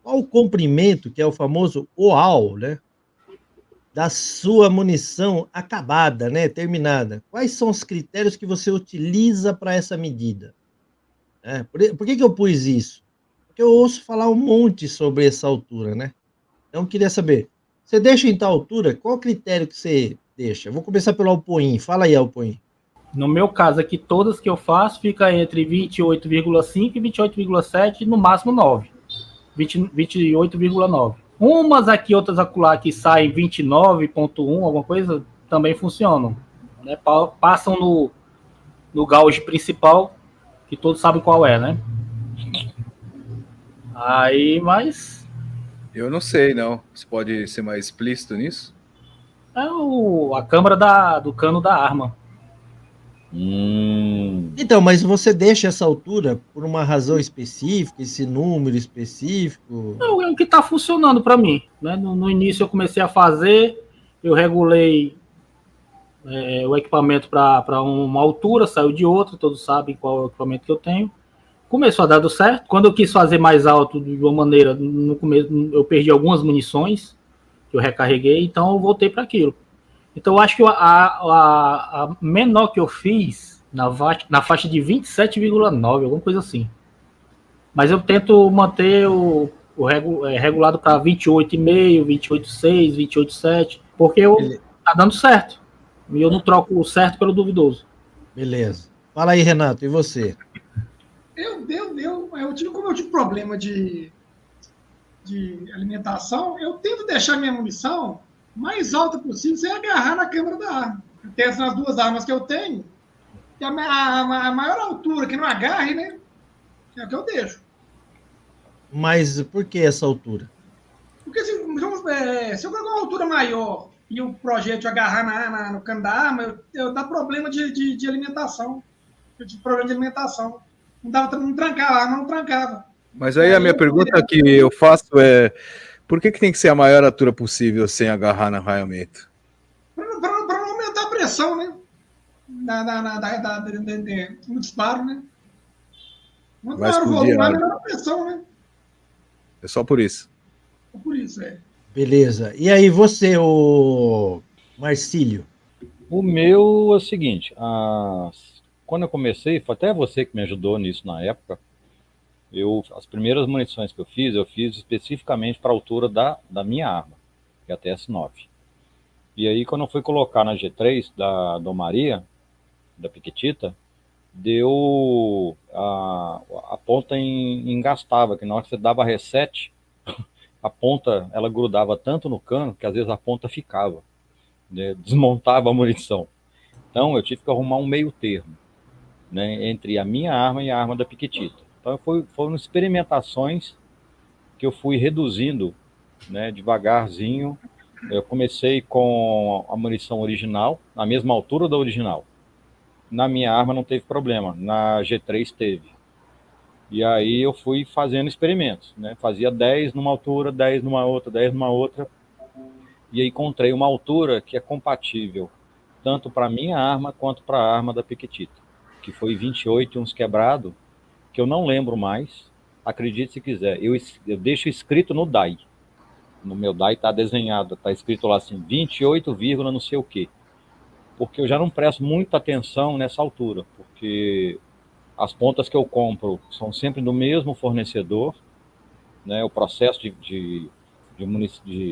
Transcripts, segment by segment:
qual o comprimento, que é o famoso OAL, né, da sua munição acabada, né, terminada? Quais são os critérios que você utiliza para essa medida? Por que que eu pus isso? Porque eu ouço falar um monte sobre essa altura, né. Então eu queria saber, você deixa em tal altura? Qual o critério que você deixa? Eu vou começar pelo Alpoim, fala aí, Alpoim. No meu caso aqui, todas que eu faço fica entre 28,5 e 28,7, no máximo 9. 28,9. Umas aqui, outras acolá que saem 29,1, alguma coisa, também funcionam. Né? Passam no gauge principal, que todos sabem qual é, né? Aí, mas... Eu não sei, não. Você pode ser mais explícito nisso? É a câmara do cano da arma. Então, mas você deixa essa altura por uma razão específica, esse número específico? Não, é o que está funcionando para mim. Né? No início eu comecei a fazer, eu regulei o equipamento para uma altura, saiu de outra, todos sabem qual é o equipamento que eu tenho. Começou a dar certo. Quando eu quis fazer mais alto de uma maneira, no começo eu perdi algumas munições que eu recarreguei, então eu voltei para aquilo. Então eu acho que a menor que eu fiz na faixa de 27,9, alguma coisa assim. Mas eu tento manter regulado para 28,5, 28,6, 28,7, porque tá dando certo. E eu não troco o certo pelo duvidoso. Beleza. Fala aí, Renato, e você? Como eu tive problema de alimentação, eu tento deixar minha munição mais alta possível sem agarrar na câmara da arma. Essas duas armas que eu tenho, e a maior altura que não agarre, né? É o que eu deixo. Mas por que essa altura? Porque se eu colocar uma altura maior e o projétil agarrar no cano da arma, eu dá problema de alimentação. Eu tive problema de alimentação. Não trancava, a arma não trancava. Mas aí a minha pergunta que eu faço é: por que tem que ser a maior altura possível sem agarrar no arraiamento? Para não aumentar a pressão, né? No disparo, né? Quanto maior o volume, menor a pressão, né? É só por isso. É por isso, é. Beleza. E aí você, o Marcílio? O meu é o seguinte, quando eu comecei, foi até você que me ajudou nisso na época, as primeiras munições que eu fiz especificamente para a altura da minha arma, que é a TS9. E aí, quando eu fui colocar na G3 da Dom Maria, da Piquetita, deu a ponta engastava, que na hora que você dava reset, a ponta, ela grudava tanto no cano, que às vezes a ponta ficava, né, desmontava a munição. Então, eu tive que arrumar um meio termo, né, entre a minha arma e a arma da Piquetita. Então, foram experimentações que eu fui reduzindo, né, devagarzinho. Eu comecei com a munição original, na mesma altura da original. Na minha arma não teve problema, na G3 teve. E aí eu fui fazendo experimentos, né? Fazia 10 numa altura, 10 numa outra, 10 numa outra. E aí encontrei uma altura que é compatível tanto para a minha arma quanto para a arma da Piquetita, que foi 28 e uns quebrado, que eu não lembro mais. Acredite se quiser, eu deixo escrito no DAI. No meu DAI está desenhado, está escrito lá assim, 28, não sei o quê. Porque eu já não presto muita atenção nessa altura, porque as pontas que eu compro são sempre do mesmo fornecedor, né? O processo de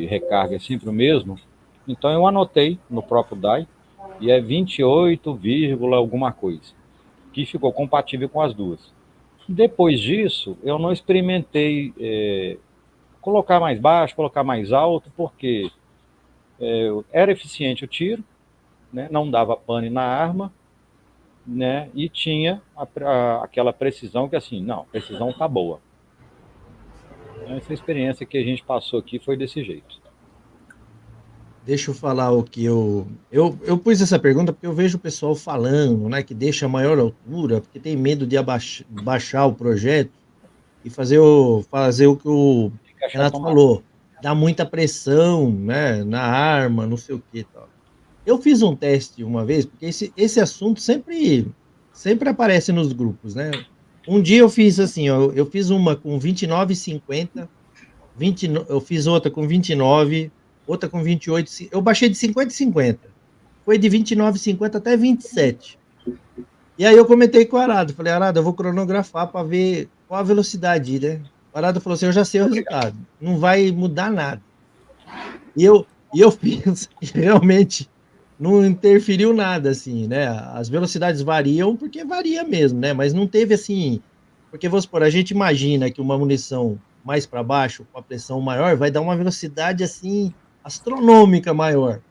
recarga é sempre o mesmo. Então eu anotei no próprio DAI, e é 28, alguma coisa, que ficou compatível com as duas. Depois disso, eu não experimentei colocar mais baixo, colocar mais alto, porque era eficiente o tiro, né? Não dava pane na arma, né? E tinha aquela precisão que assim, não, a precisão tá boa. Essa experiência que a gente passou aqui foi desse jeito. Deixa eu falar o que eu pus essa pergunta porque eu vejo o pessoal falando, né, que deixa a maior altura porque tem medo de baixar o projeto e fazer o que o Renato falou, dar muita pressão, né, na arma, não sei o que tal. Eu fiz um teste uma vez, porque esse assunto sempre aparece nos grupos, né? Um dia eu fiz assim, ó, eu fiz uma com 29,50 eu fiz outra com 29, outra com 28, eu baixei de 50 e 50. Foi de 29,50 até 27. E aí eu comentei com o Arado, falei, Arado, eu vou cronografar para ver qual a velocidade, né? O Arado falou assim, eu já sei o resultado, não vai mudar nada. E eu penso que realmente não interferiu nada, assim, né? As velocidades variam porque varia mesmo, né? Mas não teve assim, porque vamos supor, a gente imagina que uma munição mais para baixo, com a pressão maior, vai dar uma velocidade assim astronômica maior.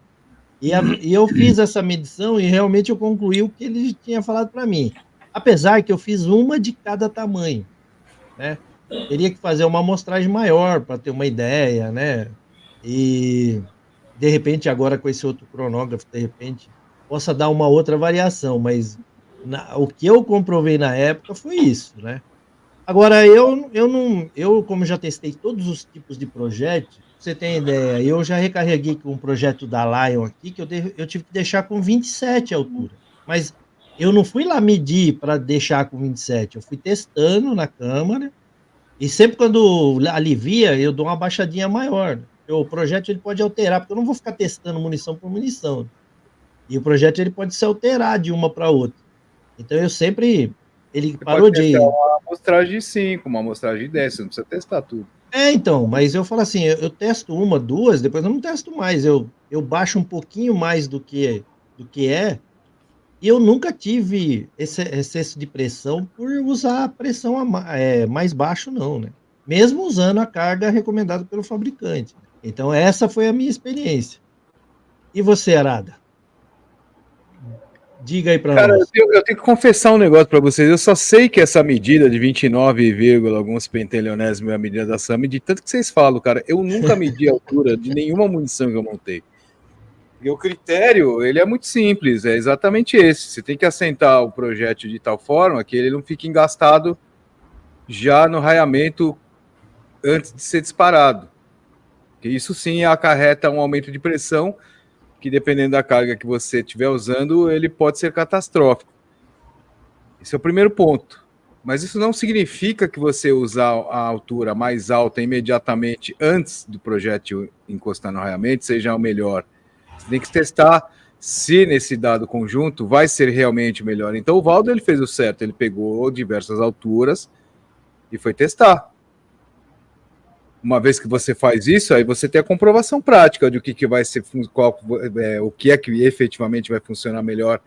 E eu fiz essa medição e realmente eu concluí o que ele tinha falado para mim. Apesar que eu fiz uma de cada tamanho, né? Teria que fazer uma amostragem maior para ter uma ideia, né? E de repente agora com esse outro cronógrafo, de repente possa dar uma outra variação, mas o que eu comprovei na época foi isso, né? Agora eu como já testei todos os tipos de projetos, pra você tem ideia, eu já recarreguei com um projeto da Lion aqui que eu tive que deixar com 27 a altura, mas eu não fui lá medir para deixar com 27, eu fui testando na câmara e sempre quando alivia eu dou uma baixadinha maior. O projeto ele pode alterar, porque eu não vou ficar testando munição por munição. E o projeto ele pode se alterar de uma para outra. Então eu sempre ele Você parou pode de testar uma amostragem de 5, uma amostragem de 10, você não precisa testar tudo. então, mas eu falo assim, eu testo uma, duas, depois eu não testo mais, eu baixo um pouquinho mais do que é, e eu nunca tive esse excesso de pressão por usar a pressão mais baixo não, né? Mesmo usando a carga recomendada pelo fabricante. Então essa foi a minha experiência. E você, Arada? Diga aí para Cara, nós. eu tenho que confessar um negócio para vocês. Eu só sei que essa medida de 29, alguns pentilionésimos é a medida da SAM, de tanto que vocês falam, cara. Eu nunca medi a altura de nenhuma munição que eu montei. E o critério, ele é muito simples, é exatamente esse. Você tem que assentar o projétil de tal forma que ele não fique engastado já no raiamento antes de ser disparado. Que isso sim acarreta um aumento de pressão que, dependendo da carga que você estiver usando, ele pode ser catastrófico. Esse é o primeiro ponto. Mas isso não significa que você usar a altura mais alta imediatamente antes do projétil encostar no raiamento seja o melhor. Você tem que testar se nesse dado conjunto vai ser realmente o melhor. Então o Valdo ele fez o certo, ele pegou diversas alturas e foi testar. Uma vez que você faz isso, aí você tem a comprovação prática de o que vai ser, o que é que efetivamente vai funcionar melhor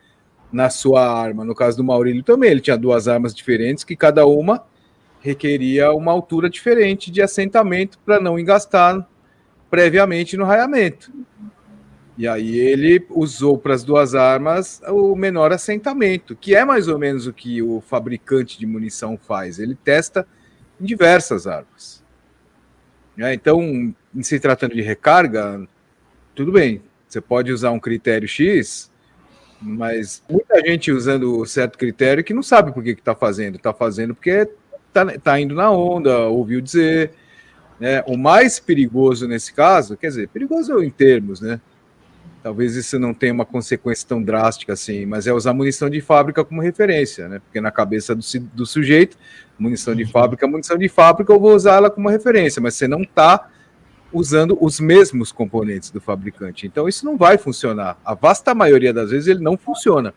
na sua arma. No caso do Maurílio também, ele tinha duas armas diferentes que cada uma requeria uma altura diferente de assentamento para não engastar previamente no raiamento. E aí ele usou para as duas armas o menor assentamento, que é mais ou menos o que o fabricante de munição faz. Ele testa em diversas armas. Então, em se tratando de recarga, tudo bem, você pode usar um critério X, mas muita gente usando certo critério que não sabe por que está fazendo porque está indo na onda, ouviu dizer, né? O mais perigoso nesse caso, quer dizer, perigoso em termos, né? Talvez isso não tenha uma consequência tão drástica assim, mas é usar munição de fábrica como referência, né? Porque na cabeça do sujeito, munição de fábrica, eu vou usar ela como referência, mas você não está usando os mesmos componentes do fabricante. Então isso não vai funcionar. A vasta maioria das vezes ele não funciona,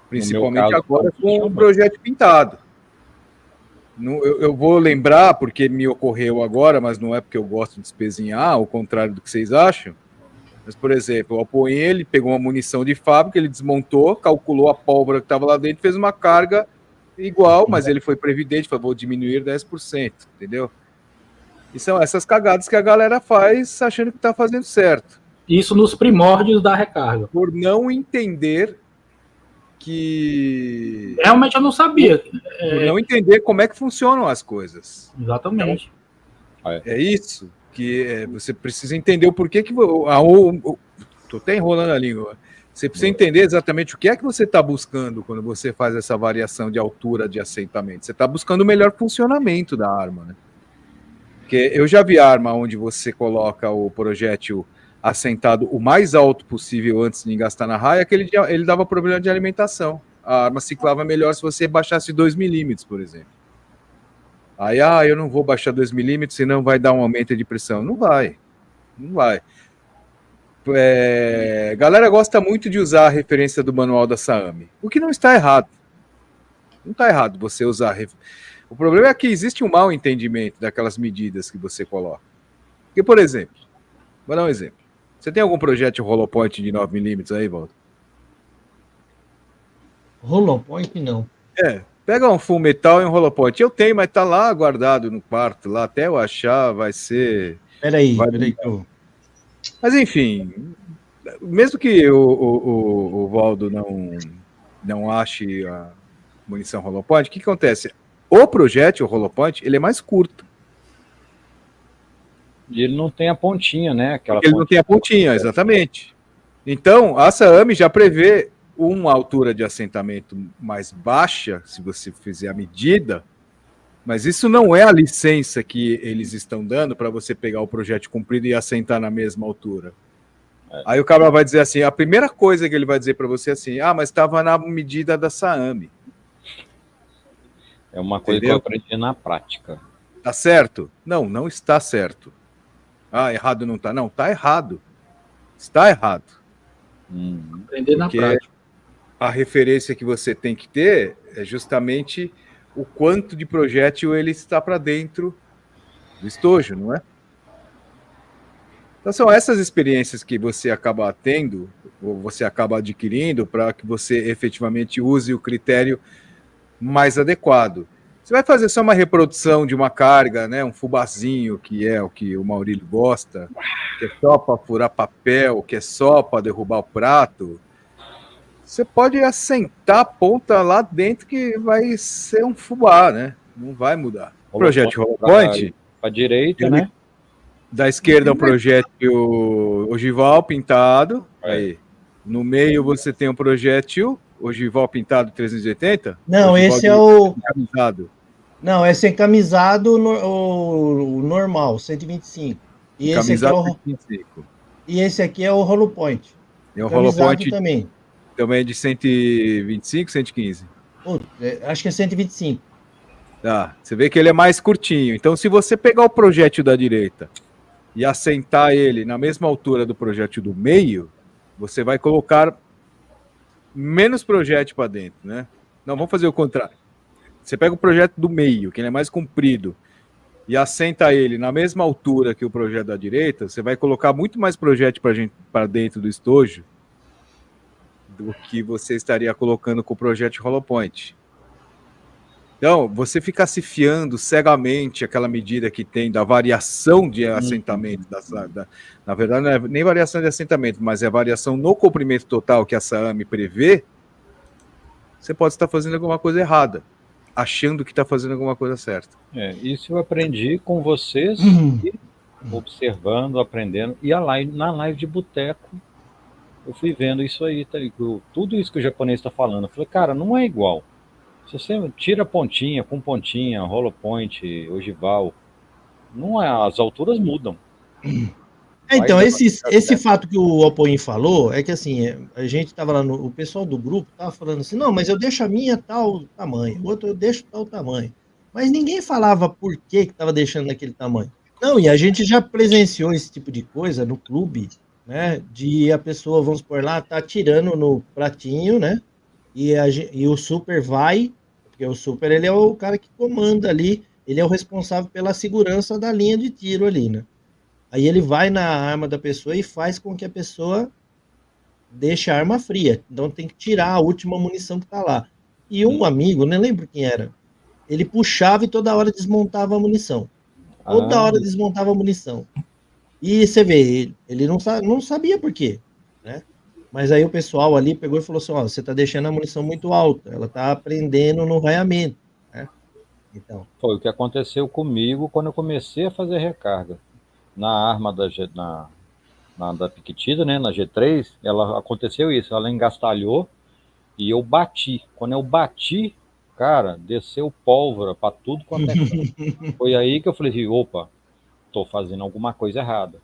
principalmente caso, agora com o projeto pintado. Eu vou lembrar, porque me ocorreu agora, mas não é porque eu gosto de espezinhar, ao contrário do que vocês acham. Mas, por exemplo, o Apoen, ele pegou uma munição de fábrica, ele desmontou, calculou a pólvora que estava lá dentro, fez uma carga igual, mas ele foi previdente, falou, vou diminuir 10%, entendeu? E são essas cagadas que a galera faz achando que está fazendo certo. Isso nos primórdios da recarga. Por não entender que... Realmente eu não sabia. Por não entender como é que funcionam as coisas. Exatamente. Então, é isso. Que você precisa entender o porquê que... Estou até enrolando a língua. Você precisa entender exatamente o que é que você está buscando quando você faz essa variação de altura de assentamento. Você está buscando o melhor funcionamento da arma, né? Porque eu já vi arma onde você coloca o projétil assentado o mais alto possível antes de engastar na raia, que ele dava problema de alimentação. A arma ciclava melhor se você baixasse 2 milímetros, por exemplo. Aí, eu não vou baixar 2 milímetros, senão vai dar um aumento de pressão. Não vai. Não vai. Galera gosta muito de usar a referência do manual da SAAMI, o que não está errado. Não está errado você usar. O problema é que existe um mau entendimento daquelas medidas que você coloca. Porque, por exemplo, vou dar um exemplo. Você tem algum projétil hollow point de 9 milímetros aí, Walter? Hollow point, não. Pega um full metal e um hollow point. Eu tenho, mas tá lá guardado no quarto, lá até eu achar vai ser... Peraí que Mas enfim, mesmo que o Valdo não ache a munição hollow point, o que acontece? O projétil hollow point, ele é mais curto. E ele não tem a pontinha, né? Ele não tem a pontinha, exatamente. Então, a SAAMI já prevê uma altura de assentamento mais baixa, se você fizer a medida, mas isso não é a licença que eles estão dando para você pegar o projétil comprido e assentar na mesma altura. Aí o cara vai dizer assim, a primeira coisa que ele vai dizer para você é assim, mas estava na medida da SAAMI. É uma coisa que eu aprendi na prática. Tá certo? Não está certo. Errado não tá. Não, tá errado. Está errado. Aprender na prática. A referência que você tem que ter é justamente o quanto de projétil ele está para dentro do estojo, não é? Então são essas experiências que você acaba tendo, ou você acaba adquirindo, para que você efetivamente use o critério mais adequado. Você vai fazer só uma reprodução de uma carga, né, um fubazinho, que é o que o Maurílio gosta, que é só para furar papel, que é só para derrubar o prato, você pode assentar a ponta lá dentro que vai ser um fubá, né? Não vai mudar. O projétil hollow point, para direita, né? Da esquerda é um projétil ogival pintado. Aí. No meio você tem um projétil ogival pintado 380. Não, esse é o encamisado. Não, esse é encamisado o normal, 125. E esse aqui é o 125. E esse aqui é o hollow point. É o hollow point também. Também é de 125, 115? Acho que é 125. Tá, você vê que ele é mais curtinho. Então, se você pegar o projétil da direita e assentar ele na mesma altura do projétil do meio, você vai colocar menos projétil para dentro, né? Não, vamos fazer o contrário. Você pega o projétil do meio, que ele é mais comprido, e assenta ele na mesma altura que o projétil da direita, você vai colocar muito mais projétil para dentro do estojo do que você estaria colocando com o projétil hollow point. Então, você ficar se fiando cegamente aquela medida que tem da variação de assentamento, na verdade não é nem variação de assentamento, mas é a variação no comprimento total que a SAAMI prevê, você pode estar fazendo alguma coisa errada, achando que está fazendo alguma coisa certa. Isso eu aprendi com vocês, observando, aprendendo, e na live de boteco, eu fui vendo isso aí, tudo isso que o japonês está falando. Eu falei, cara, não é igual. Se você tira pontinha, com pontinha, hollow point, ogival, não é, as alturas mudam. Então, esse fato que o Opoin falou é que assim, a gente estava lá, o pessoal do grupo estava falando assim, não, mas eu deixo a minha tal tamanho, o outro eu deixo tal tamanho. Mas ninguém falava por que estava deixando daquele tamanho. Não, e a gente já presenciou esse tipo de coisa no clube, né? De a pessoa, vamos supor lá, tá tirando no pratinho, né? E o super vai, porque o super ele é o cara que comanda ali, ele é o responsável pela segurança da linha de tiro ali, né? Aí ele vai na arma da pessoa e faz com que a pessoa deixe a arma fria. Então tem que tirar a última munição que tá lá. E um amigo, nem lembro quem era, ele puxava e toda hora desmontava a munição. Toda hora desmontava a munição. E você vê, ele não sabia por quê, né? Mas aí o pessoal ali pegou e falou assim, você tá deixando a munição muito alta, ela tá prendendo no raiamento, né? Então. Foi o que aconteceu comigo quando eu comecei a fazer recarga. Na arma da Piquetida, né, na G3, aconteceu isso, ela engastalhou e eu bati. Quando eu bati, cara, desceu pólvora para tudo quanto é canto. Foi aí que eu falei assim, opa, tô fazendo alguma coisa errada.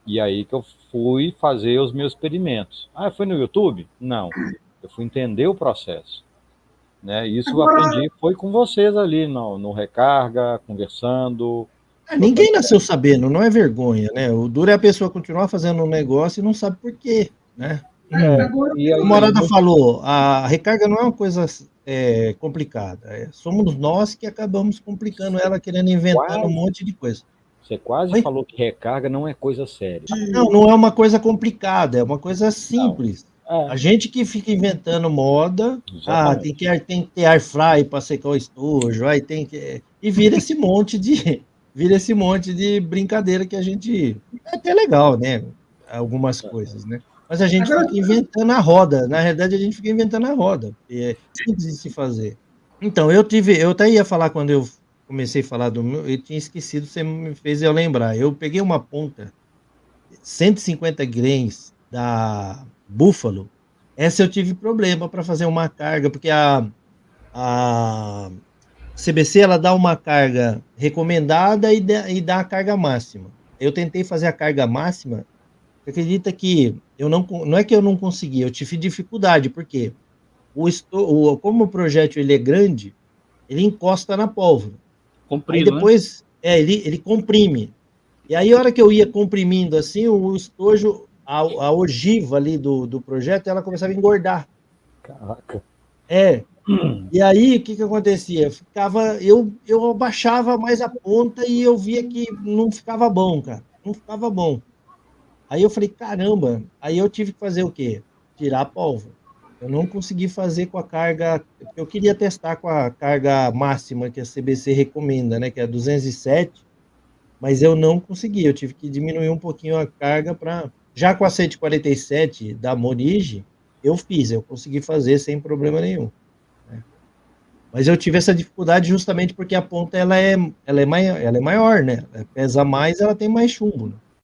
E aí que eu fui fazer os meus experimentos. Foi no YouTube? Não. Eu fui entender o processo. né? Isso eu Agora- aprendi foi com vocês ali no Recarga, conversando. Ninguém nasceu sabendo, não é vergonha, né? O duro é a pessoa continuar fazendo um negócio e não sabe por quê, né? Agora, E aí, A Morada falou, a recarga não é uma coisa complicada. Somos nós que acabamos complicando ela, querendo inventando um monte de coisa. você quase Oi? falou que recarga não é coisa séria. Não, não é uma coisa complicada, é uma coisa simples. A gente que fica inventando moda, Exatamente. tem que ter air fry para secar o estojo, aí tem que e vira esse monte de brincadeira que a gente é até legal, né? Algumas coisas, né? Mas a gente Agora- fica inventando a roda. Na realidade, a gente fica inventando a roda. É simples de se fazer. Então, eu até ia falar quando eu comecei a falar do meu, eu tinha esquecido, você me fez eu lembrar. Eu peguei uma ponta 150 grains da Buffalo. Essa eu tive problema para fazer uma carga, porque a CBC ela dá uma carga recomendada e dá a carga máxima. Eu tentei fazer a carga máxima, você acredita que eu não é que eu não consegui, eu tive dificuldade, porque como o projétil ele é grande, ele encosta na pólvora. Aí Comprido, né? depois, ele comprime. E aí, a hora que eu ia comprimindo assim, o estojo, a ogiva ali do projeto, ela começava a engordar. Caraca. E aí, o que que acontecia? Eu abaixava mais a ponta e eu via que não ficava bom, cara. Não ficava bom. Aí eu falei, caramba. Aí eu tive que fazer o quê? Tirar a pólvora. Eu não consegui fazer com a carga. Eu queria testar com a carga máxima que a CBC recomenda, né? Que é 207. Mas eu não consegui. Eu tive que diminuir um pouquinho a carga para. Já com a 147 da Morige, eu consegui fazer sem problema nenhum. Mas eu tive essa dificuldade justamente porque a ponta ela é maior, né? Ela pesa mais, ela tem mais chumbo. Né?